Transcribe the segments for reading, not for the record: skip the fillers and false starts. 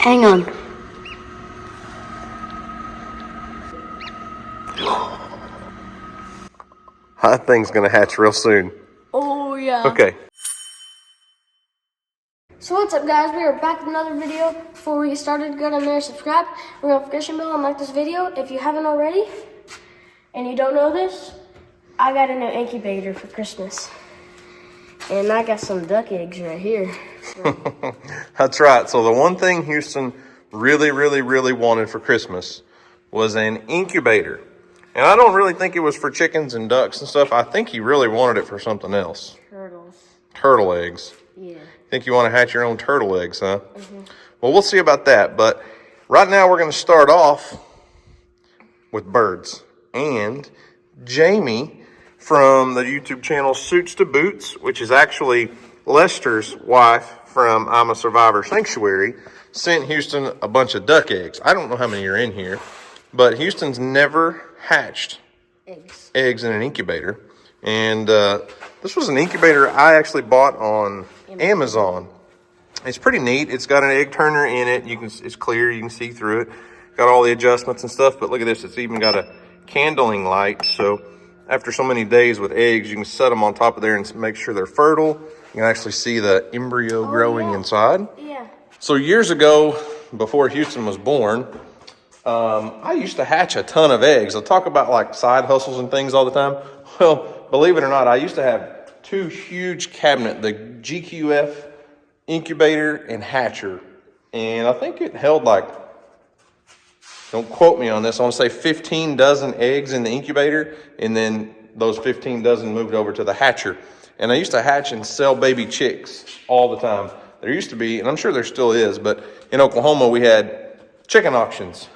Hang on. That thing's gonna hatch real soon. Oh, yeah. Okay. So what's up, guys? We are back with another video. Before we get started, go down there, subscribe, ring the notification bell, and like this video if you haven't already. And you don't know this, I got a new incubator for Christmas. And I got some duck eggs right here. So. That's right. So the one thing Houston really wanted for Christmas was an incubator. And I don't really think it was for chickens and ducks and stuff. I think he really wanted it for something else. Turtles. Turtle eggs. Yeah. Think you want to hatch your own turtle eggs, huh? Mm-hmm. Well, we'll see about that. But right now we're going to start off with birds. And Jamie from the YouTube channel Suits to Boots, which is actually Lester's wife from I'm a Survivor Sanctuary, sent Houston a bunch of duck eggs. I don't know how many are in here, but Houston's never hatched eggs in an incubator. And this was an incubator I actually bought on Amazon. It's pretty neat. It's got an egg turner in it. It's clear, you can see through it. Got all the adjustments and stuff, but look at this, it's even got a candling light. So after so many days with eggs, you can set them on top of there and make sure they're fertile. You can actually see the embryo growing inside. Yeah. So years ago, before Houston was born, I used to hatch a ton of eggs. I talk about like side hustles and things all the time. Well, believe it or not, I used to have two huge cabinets, the GQF incubator and hatcher. And I think it held like, don't quote me on this, I want to say 15 dozen eggs in the incubator. And then those 15 dozen moved over to the hatcher. And I used to hatch and sell baby chicks all the time. There used to be, and I'm sure there still is, but in Oklahoma we had chicken auctions.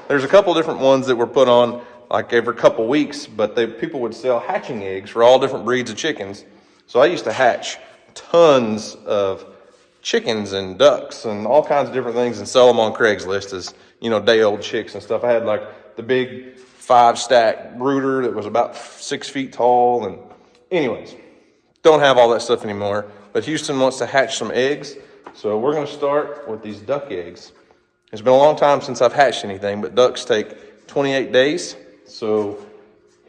There's a couple different ones that were put on like every couple weeks, but people would sell hatching eggs for all different breeds of chickens. So I used to hatch tons of chickens and ducks and all kinds of different things and sell them on Craigslist as, you know, day-old chicks and stuff. I had like the big 5-stack brooder that was about 6 feet tall. And anyways, don't have all that stuff anymore. But Houston wants to hatch some eggs, so we're going to start with these duck eggs. It's been a long time since I've hatched anything, but ducks take 28 days. So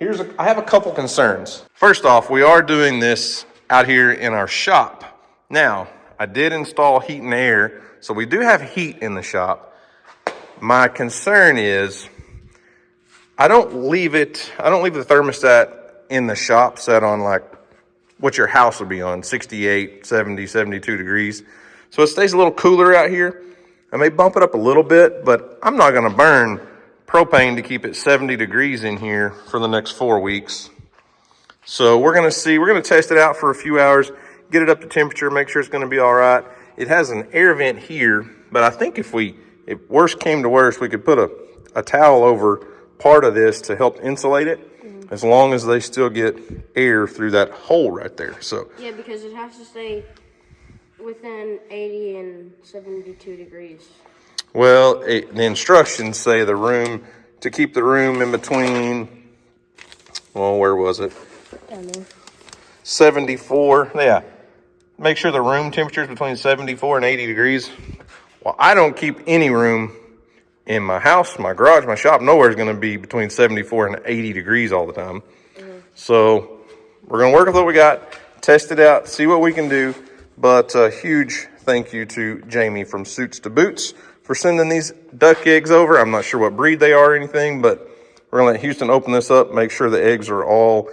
I have a couple concerns. First off, we are doing this out here in our shop. Now, I did install heat and air, so we do have heat in the shop. My concern is I don't leave the thermostat in the shop set on like what your house would be on, 68, 70, 72 degrees. So it stays a little cooler out here. I may bump it up a little bit, but I'm not going to burn propane to keep it 70 degrees in here for the next 4 weeks. So we're going to test it out for a few hours, get it up to temperature, make sure it's going to be all right. It has an air vent here, but I think if worst came to worst, we could put a towel over part of this to help insulate it, as long as they still get air through that hole right there. So yeah, because it has to stay within 80 and 72 degrees. Well, the instructions say to keep the room in between, well, where was it? Down there. 74, yeah. Make sure the room temperature is between 74 and 80 degrees. Well, I don't keep any room in my house, my garage, my shop. Nowhere is going to be between 74 and 80 degrees all the time. Mm-hmm. So we're going to work with what we got, test it out, see what we can do. But a huge thank you to Jamie from Suits to Boots for sending these duck eggs over. I'm not sure what breed they are or anything, but we're going to let Houston open this up, make sure the eggs are all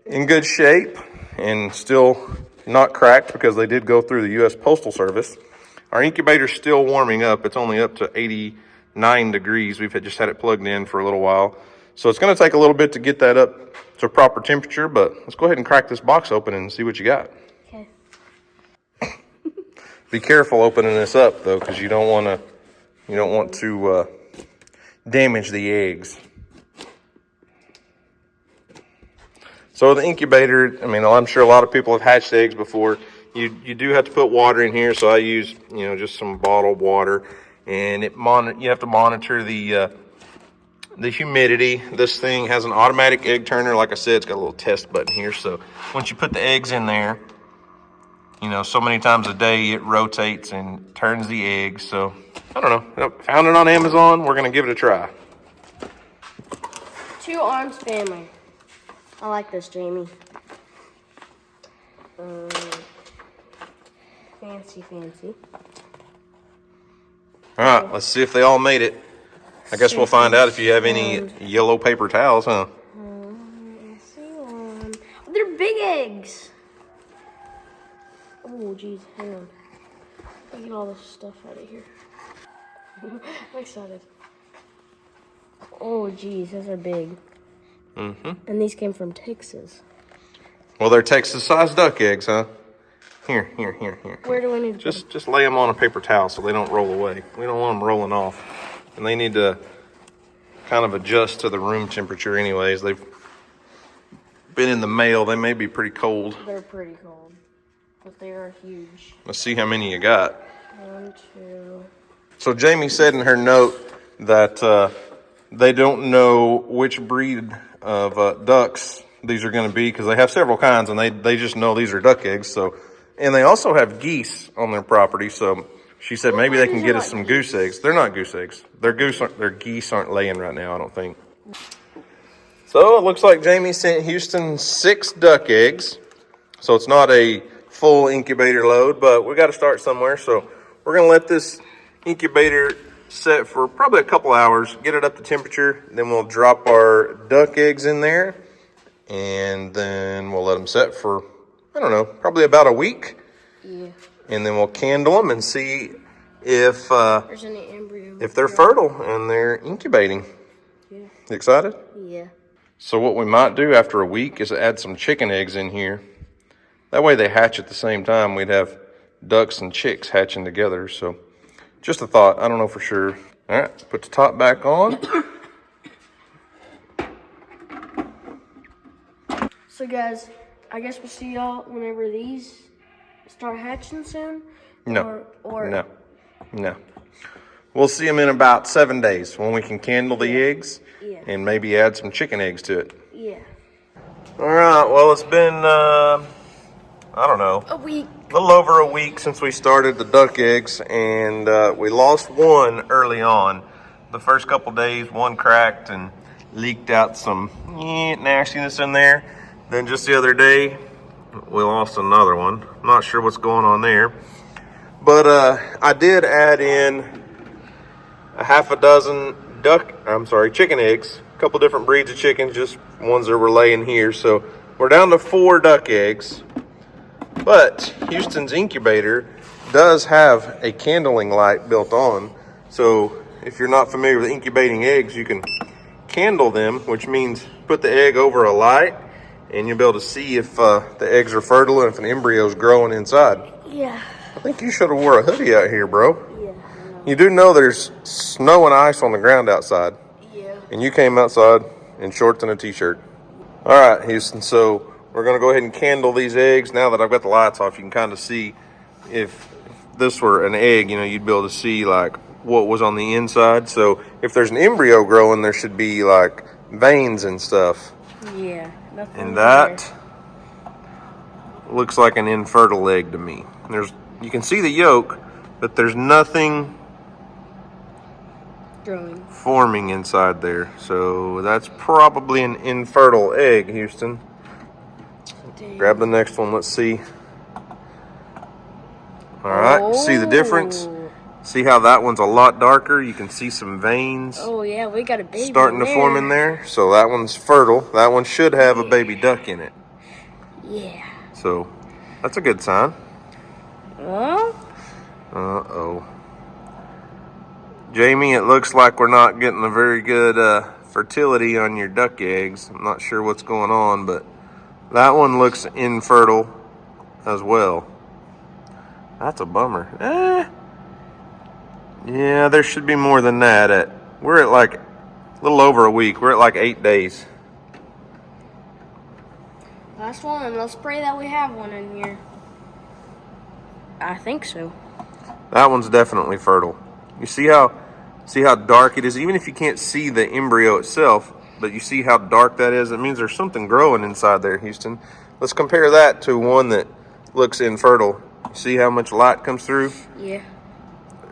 in good shape and still not cracked because they did go through the U.S. Postal Service. Our incubator's still warming up. It's only up to 89 degrees. We've just had it plugged in for a little while. So it's going to take a little bit to get that up to proper temperature, but let's go ahead and crack this box open and see what you got. Okay. Be careful opening this up though, because you don't want to damage the eggs. So the incubator, I mean, I'm sure a lot of people have hatched eggs before. You do have to put water in here, so I use, just some bottled water, and you have to monitor the humidity. This thing has an automatic egg turner. Like I said, it's got a little test button here. So once you put the eggs in there, so many times a day it rotates and turns the eggs. So I don't know. Found it on Amazon. We're going to give it a try. 2 arms family. I like this, Jamie. Fancy. All right, let's see if they all made it. I guess we'll find out if you have any yellow paper towels, huh? I see one. Oh, they're big eggs. Oh, geez, hang on. Let me get all this stuff out of here. I'm excited. Oh, geez, those are big. Mm-hmm. And these came from Texas. Well, they're Texas-sized duck eggs, huh? Here. Where do I need to Just lay them on a paper towel so they don't roll away. We don't want them rolling off. And they need to kind of adjust to the room temperature anyways. They've been in the mail. They may be pretty cold. They're pretty cold, but they are huge. Let's see how many you got. 1, 2. So Jamie said in her note that they don't know which breed of ducks these are going to be because they have several kinds, and they just know these are duck eggs. So, and they also have geese on their property. So she said maybe they can get us some goose eggs. They're not goose eggs. Their geese aren't laying right now, I don't think. So it looks like Jamie sent Houston 6 duck eggs. So it's not a full incubator load, but we got to start somewhere. So we're going to let this incubator set for probably a couple hours, get it up to temperature. Then we'll drop our duck eggs in there, and then we'll let them set for, I don't know, probably about a week. Yeah. And then we'll candle them and see if There's any embryo. if they're fertile and they're incubating. Yeah. You excited? Yeah. So what we might do after a week is add some chicken eggs in here. That way they hatch at the same time. We'd have ducks and chicks hatching together. So just a thought. I don't know for sure. All right, put the top back on. So guys, I guess we'll see y'all whenever these start hatching soon. No. Or No. We'll see them in about 7 days when we can candle the eggs and maybe add some chicken eggs to it. Yeah. All right, well, it's been, I don't know, A week. a little over a week since we started the duck eggs, and we lost one early on. The first couple days, one cracked and leaked out some nastiness in there. Then just the other day, we lost another one. I'm not sure what's going on there. But I did add in a half a dozen chicken eggs. A couple different breeds of chickens, just ones that were laying here. So we're down to 4 duck eggs. But Houston's incubator does have a candling light built on. So if you're not familiar with incubating eggs, you can candle them, which means put the egg over a light, and you'll be able to see if the eggs are fertile and if an embryo is growing inside. Yeah. I think you should have wore a hoodie out here, bro. Yeah. I know. You do know there's snow and ice on the ground outside. Yeah. And you came outside in shorts and a t-shirt. All right, Houston, so we're going to go ahead and candle these eggs. Now that I've got the lights off, you can kind of see if this were an egg, you'd be able to see like what was on the inside. So if there's an embryo growing, there should be like veins and stuff. Yeah. And that looks like an infertile egg to me. You can see the yolk, but there's nothing growing, forming inside there. So that's probably an infertile egg, Houston. Dang. Grab the next one. Let's see. All right, see the difference? See how that one's a lot darker? You can see some veins. Oh yeah, we got a baby starting to form in there. So that one's fertile. That one should have a baby duck in it. Yeah. So that's a good sign. Well. Uh-oh. Jamie, it looks like we're not getting a very good fertility on your duck eggs. I'm not sure what's going on, but that one looks infertile as well. That's a bummer. Yeah, there should be more than that. We're at like a little over a week. We're at like 8 days. Last one. Let's pray that we have one in here. I think so. That one's definitely fertile. You see how dark it is? Even if you can't see the embryo itself, but you see how dark that is, it means there's something growing inside there, Houston. Let's compare that to one that looks infertile. See how much light comes through? Yeah.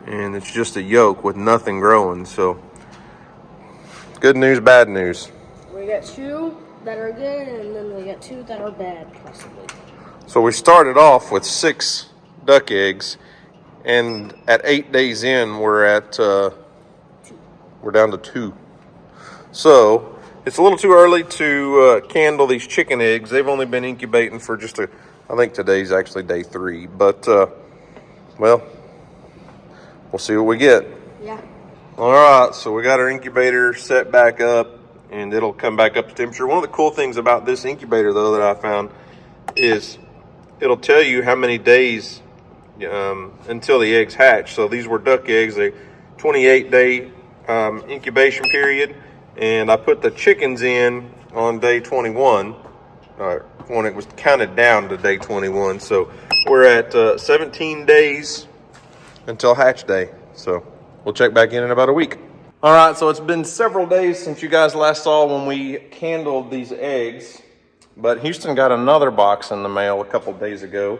and it's just a yolk with nothing growing. So good news, bad news. We got 2 that are good, and then we got 2 that are bad, possibly. So we started off with 6 duck eggs, and at 8 days in, we're down to 2. So it's a little too early to candle these chicken eggs. They've only been incubating for just I think today's actually day 3, but well, we'll see what we get. Yeah. All right, so we got our incubator set back up, and it'll come back up to temperature. One of the cool things about this incubator, though, that I found is it'll tell you how many days until the eggs hatch. So these were duck eggs, a 28-day incubation period, and I put the chickens in on day 21 when it was counted down to day 21. So we're at 17 days until hatch day. So we'll check back in about a week. All right, so it's been several days since you guys last saw when we candled these eggs, but Houston got another box in the mail a couple days ago,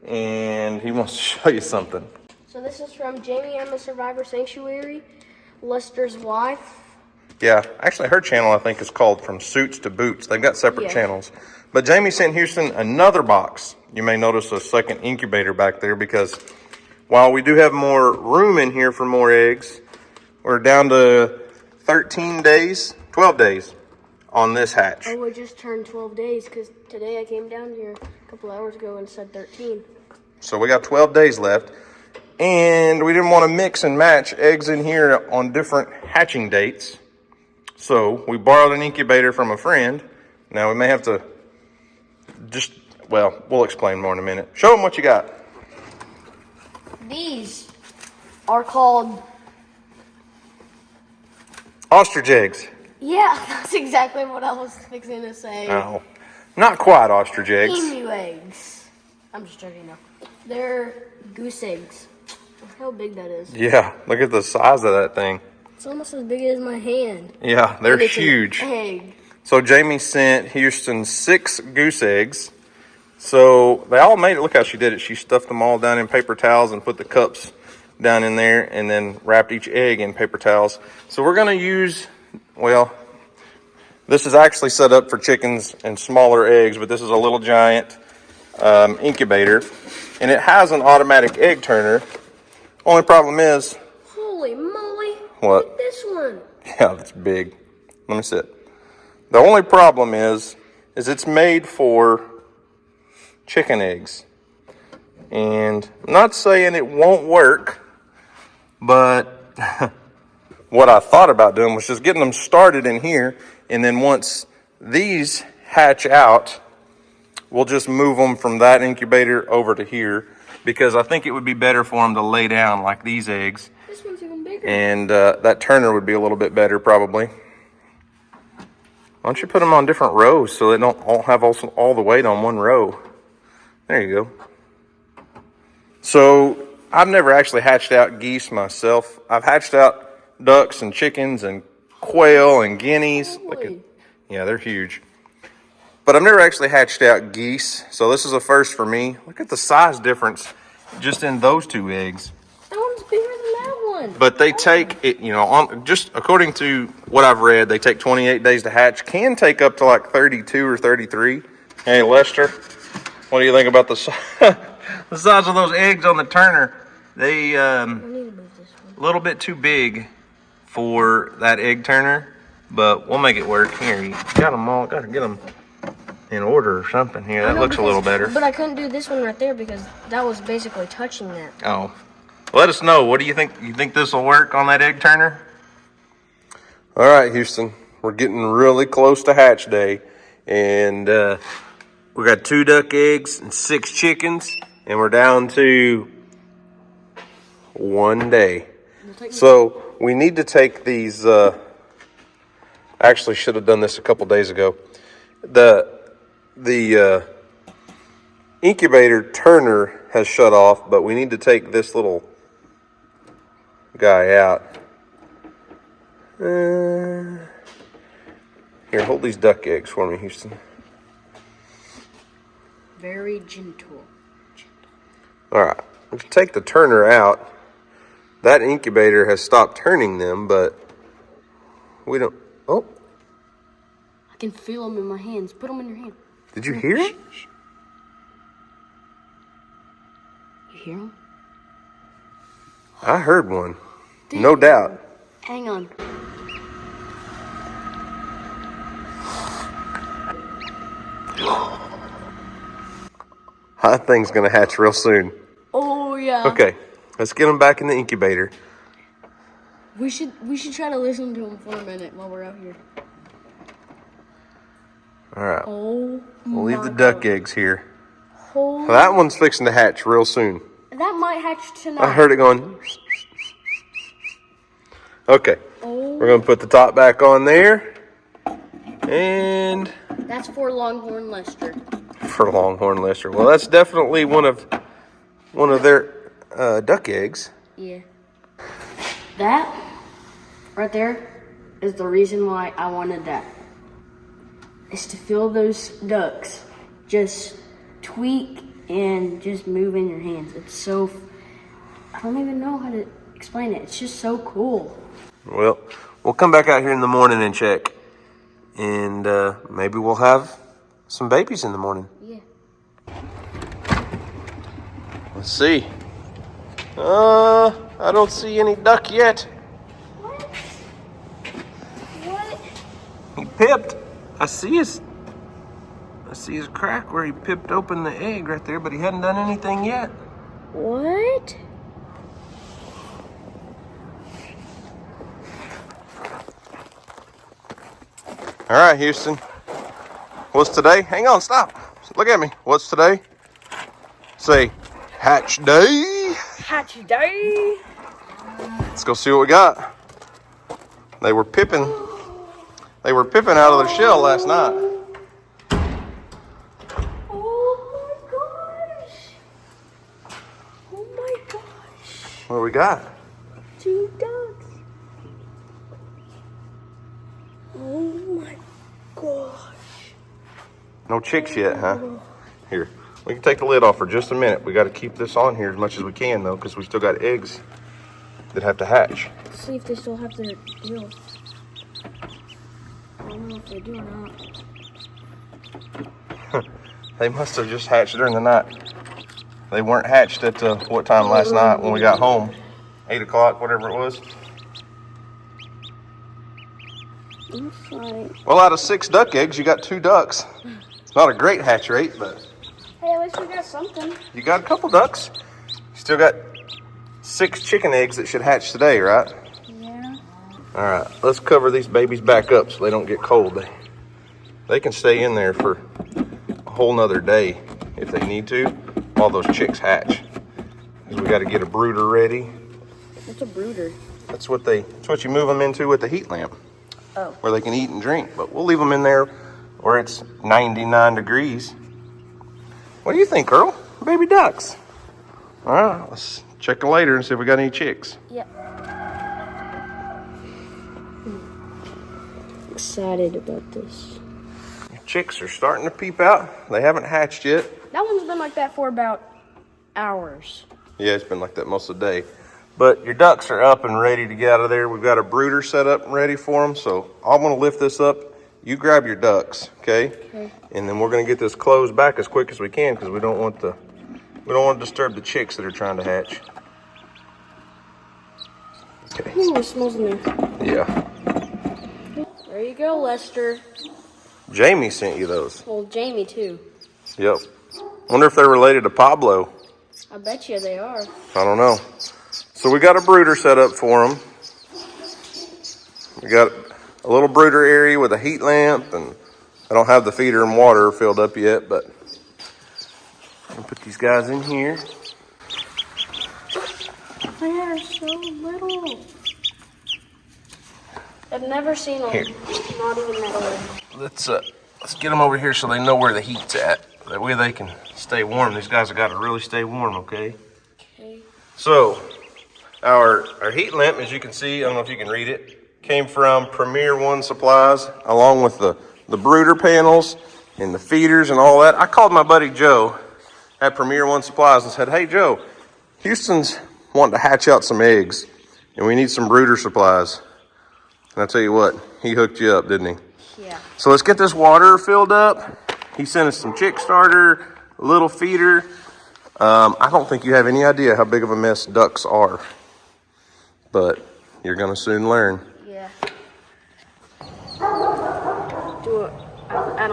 and he wants to show you something. So this is from Jamie M, a Survivor Sanctuary, Lester's wife. Yeah, actually her channel I think is called From Suits to Boots. They've got separate channels. But Jamie sent Houston another box. You may notice a second incubator back there because while we do have more room in here for more eggs, we're down to 12 days on this hatch. Oh, we just turned 12 days because today I came down here a couple hours ago and said 13. So we got 12 days left, and we didn't want to mix and match eggs in here on different hatching dates. So we borrowed an incubator from a friend. Now we may have to we'll explain more in a minute. Show them what you got. These are called ostrich eggs. Yeah, that's exactly what I was fixing to say. No, not quite ostrich eggs. Emu eggs. I'm just joking now. They're goose eggs. Look how big that is. Yeah, look at the size of that thing. It's almost as big as my hand. Yeah, they're huge. Egg. So Jamie sent Houston 6 goose eggs. So they all made it. Look how she did it. She stuffed them all down in paper towels and put the cups down in there and then wrapped each egg in paper towels. So we're going to use, this is actually set up for chickens and smaller eggs, but this is a little giant incubator, and it has an automatic egg turner. Only problem is, holy moly! What? Look at this one. Yeah, that's big. Let me sit. The only problem is it's made for chicken eggs, and I'm not saying it won't work, but what I thought about doing was just getting them started in here, and then once these hatch out, we'll just move them from that incubator over to here, because I think it would be better for them to lay down like these eggs. This one's even bigger. And that turner would be a little bit better probably. Why don't you put them on different rows so they don't all have all the weight on one row? There you go. So I've never actually hatched out geese myself. I've hatched out ducks and chickens and quail and guineas. Yeah, they're huge. But I've never actually hatched out geese, so this is a first for me. Look at the size difference just in those 2 eggs. That one's bigger than that one. But they take it, just according to what I've read, they take 28 days to hatch. Can take up to like 32 or 33. Hey, Lester, what do you think about the size of those eggs on the turner? They a little bit too big for that egg turner, but we'll make it work. Here, you got them all. Got to get them in order or something here. That looks a little better. But I couldn't do this one right there because that was basically touching that. Oh. Let us know. What do you think? You think this will work on that egg turner? All right, Houston. We're getting really close to hatch day. And we got 2 duck eggs and 6 chickens. And we're down to 1 day. So we need to take these. Actually, should have done this a couple days ago. The incubator turner has shut off, but we need to take this little guy out. Here, hold these duck eggs for me, Houston. Very gentle. All right, we can take the turner out, that incubator has stopped turning them, but we don't. Oh, I can feel them in my hands. Put them in your hand. did you hear it? You hear them? I heard one. No doubt. Hang on. That thing's gonna hatch real soon. Oh yeah. Okay, let's get them back in the incubator. We should try to listen to them for a minute while we're out here. All right. Oh. We'll leave the duck eggs here. Holy. That one's fixing to hatch real soon. That might hatch tonight. I heard it going. Okay. Oh. We're gonna put the top back on there, and That's for Longhorn Lester. for Longhorn Lester. Well, that's definitely one of their duck eggs. Yeah. That right there is the reason why I wanted that. Is to feel those ducks just tweak and just move in your hands. It's so, I don't even know how to explain it. It's just so cool. Well, we'll come back out here in the morning and check, and maybe we'll have some babies in the morning. Yeah. Let's see. I don't see any duck yet. What? What? He pipped. I see his crack where he pipped open the egg right there, but he hadn't done anything yet. What? All right, Houston. What's today? Hang on, stop. Look at me. What's today? Say, hatch day. Hatch day. Let's go see what we got. They were pipping out of their shell last night. Oh my gosh. Oh my gosh. What do we got? 2 ducks. Oh my gosh. No chicks yet, huh? Here, we can take the lid off for just a minute. We got to keep this on here as much as we can, though, because we still got eggs that have to hatch. Let's see if they still have their deal. I don't know if they do or not. They must have just hatched during the night. They weren't hatched at what time last night when we got home? 8 o'clock, whatever it was. Looks like... Well, out of 6 duck eggs, you got 2 ducks. It's not a great hatch rate, but Hey, at least we got something. you got a couple ducks. You still got 6 chicken eggs that should hatch today, right? Yeah. All right, let's cover these babies back up so they don't get cold. They can stay in there for a whole nother day if they need to while those chicks hatch. 'Cause we got to get a brooder ready. What's a brooder? That's what you move them into with the heat lamp. Oh. Where they can eat and drink. But we'll leave them in there where it's 99 degrees. What do you think, Earl? Baby ducks. All right, let's check it later and see if we got any chicks. Yep. Excited about this. Chicks are starting to peep out. They haven't hatched yet. That one's been like that for about hours. Yeah, it's been like that most of the day. But your ducks are up and ready to get out of there. We've got a brooder set up and ready for them. So I'm going to lift this up. You grab your ducks, okay? Okay. And then we're going to get this closed back as quick as we can because we don't want to disturb the chicks that are trying to hatch. Okay. Ooh, it smells in there. Yeah. There you go, Lester. Jamie sent you those. Well, Jamie too. Yep. Wonder if they're related to Pablo. I bet you they are. I don't know. So we got a brooder set up for them. We got a little brooder area with a heat lamp, and I don't have the feeder and water filled up yet, but I'll put these guys in here. They are so little. I've never seen them. Here. Not even that old. Let's get them over here so they know where the heat's at. That way they can stay warm. These guys have got to really stay warm, okay? Okay. So our heat lamp, as you can see, I don't know if you can read it, came from Premier One Supplies, along with the brooder panels and the feeders and all that. I called my buddy Joe at Premier One Supplies and said, hey, Joe, Houston's wanting to hatch out some eggs. And we need some brooder supplies. And I tell you what, he hooked you up, didn't he? Yeah. So let's get this water filled up. He sent us some chick starter, a little feeder. I don't think you have any idea how big of a mess ducks are, but you're gonna soon learn. Yeah. I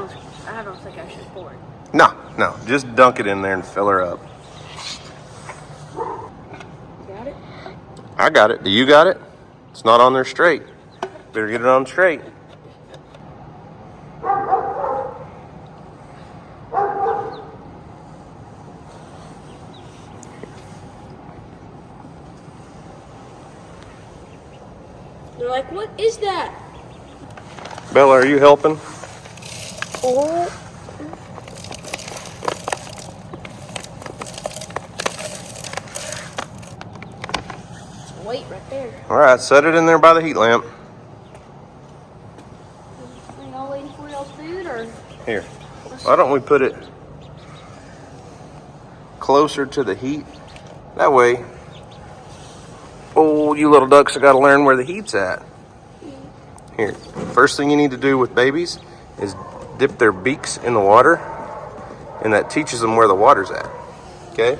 don't think I should pour it. No, just dunk it in there and fill her up. Got it? I got it. Do you got it? It's not on there straight. Better get it on straight. They're like, what is that? Bella, are you helping? Oh. It's weight right there. All right, set it in there by the heat lamp. Are y'all waiting for y'all's food or? Here, why don't we put it closer to the heat? That way, oh, you little ducks have got to learn where the heat's at. Here, first thing you need to do with babies is dip their beaks in the water, and that teaches them where the water's at, okay?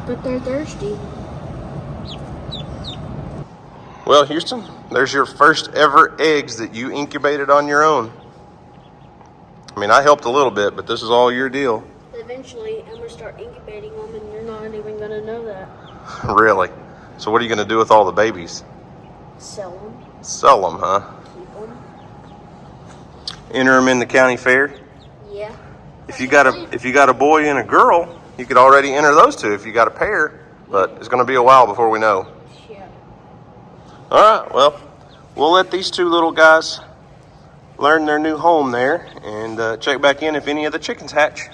But they're thirsty. Well, Houston, there's your first ever eggs that you incubated on your own. I mean, I helped a little bit, but this is all your deal. Eventually, I'm gonna start incubating them, and you're not even gonna know that. Really? So what are you going to do with all the babies? Sell them. Sell them, huh? Keep them. Enter them in the county fair? Yeah. If you got a boy and a girl, you could already enter those two if you got a pair, but it's going to be a while before we know. Yeah. All right, well, we'll let these two little guys learn their new home there and check back in if any of the chickens hatch.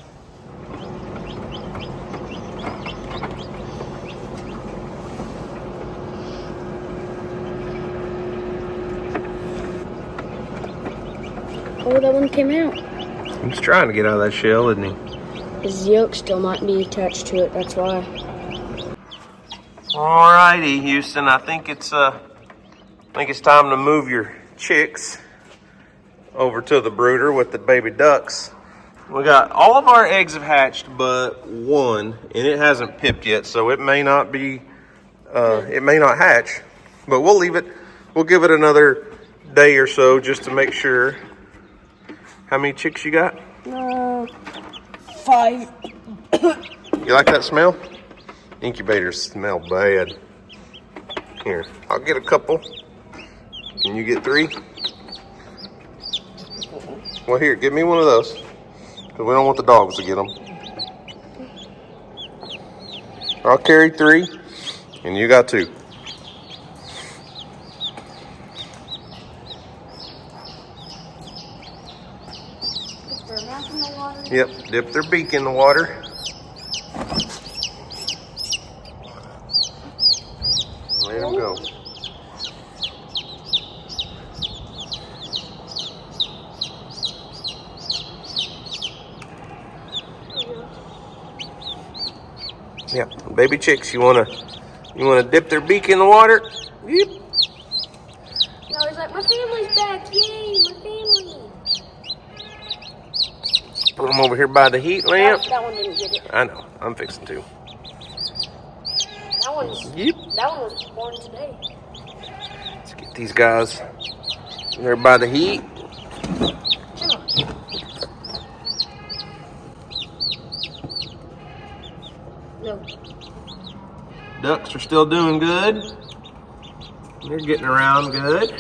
Oh, that one came out. He's trying to get out of that shell, isn't he? His yolk still might be attached to it, that's why. All righty, Houston, I think it's time to move your chicks over to the brooder with the baby ducks. We got all of our eggs have hatched but one, and it hasn't pipped yet, so it may not be it may not hatch, but we'll leave it. We'll give it another day or so just to make sure. How many chicks you got? 5. You like that smell? Incubators smell bad. Here, I'll get a couple. Can you get 3? Well, here, give me one of those. Because we don't want the dogs to get them. I'll carry 3, and you got 2. Put their mouth in the water. Yep, dip their beak in the water. Let them go. Yep, baby chicks, you wanna dip their beak in the water? Yep. No, he's like, my family's back, yay, my family. Put them over here by the heat lamp. That one didn't get it. I know, I'm fixing to. That one was born today. Let's get these guys there by the heat. No. Ducks are still doing good. They're getting around good.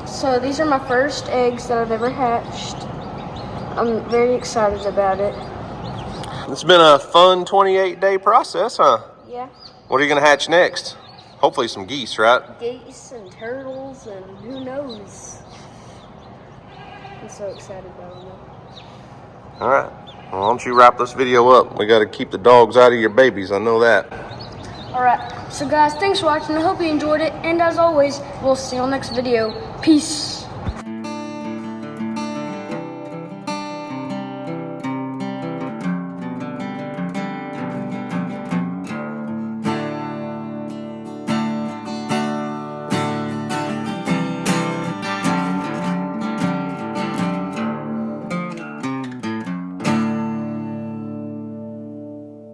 So these are my first eggs that I've ever hatched. I'm very excited about it. It's been a fun 28-day process, huh? Yeah. What are you gonna hatch next? Hopefully some geese, right? Geese and turtles and who knows. I'm so excited about them. All right. Well, why don't you wrap this video up? We got to keep the dogs out of your babies. I know that. Alright, so guys, thanks for watching. I hope you enjoyed it. And as always, we'll see you on the next video. Peace.